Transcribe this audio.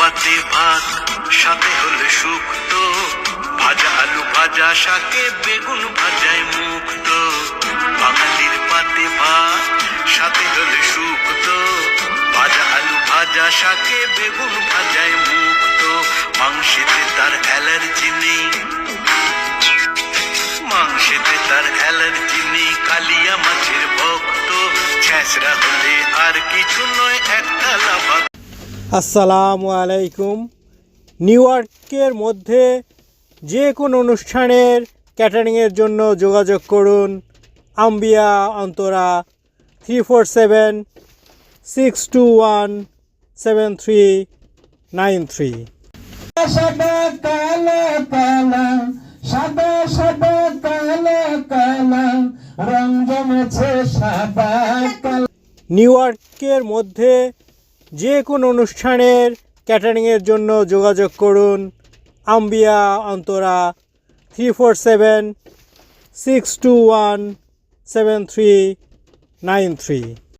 পাতে ভাত, সাথে হলে শুক্তো, ভাজা আলু ভাজা শাকে বেগুন ভাজায় মুক্তো। বাঙালির পাতে ভাত, সাথে হলে শুক্তো, ভাজা আলু ভাজা শাকে বেগুন ভাজায় মুক্তো। মাংসেতে তার অ্যালার্জি নেই, মাংসেতে তার অ্যালার্জি নেই, কালিয়া মাছের ভক্ত। ছেঁচড়া হলে আর কিছু নয়, একটা লাভা। আসসালামু আলাইকুম। নিউ ইয়র্কের মধ্যে যে কোনো অনুষ্ঠানের ক্যাটারিংয়ের জন্য যোগাযোগ করুন আম্বিয়া অন্তরা 347-621-7393। সাদা কালো কালো, সাদা সাদা কালো কালো, রং জমেছে সাদা কালো। নিউ ইয়র্কের মধ্যে যে কোনো অনুষ্ঠানের ক্যাটারিংয়ের জন্য যোগাযোগ করুন আম্বিয়া অন্তরা 347-621-7393।